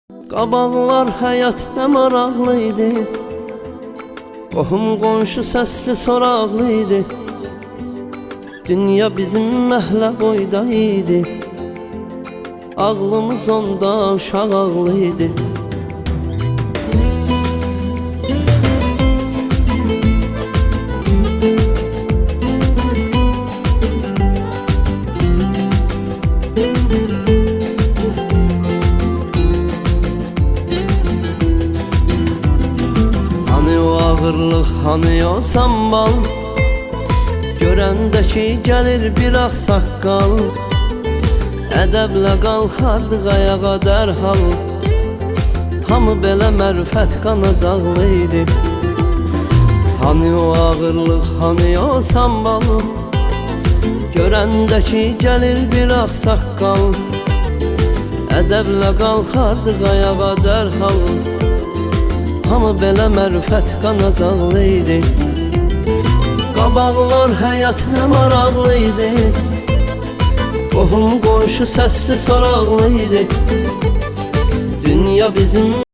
Qabaqlar həyat nə maraqlıydı, qohum qonşu səsli soraqlıydı. Dünya bizim məhlə boyda idi, ağlımız onda uşaq ağlıydı. Hani o ağırlıq, hani o sambal, görəndəki gəlir bir ağsaqqal. Ədəblə qalxardıq ayağa dərhal, hamı belə mərifət qanacaqlıydı. Hani o ağırlıq, hani o sambal, görəndəki gəlir bir ağsaqqal. Ədəblə qalxardıq ayağa dərhal, hamı belə mərifət qanacaqlıydı. Qabaqlar həyat nə maraqlıydı, qohum qonşu səsli soraqlıydı. Dünya bizim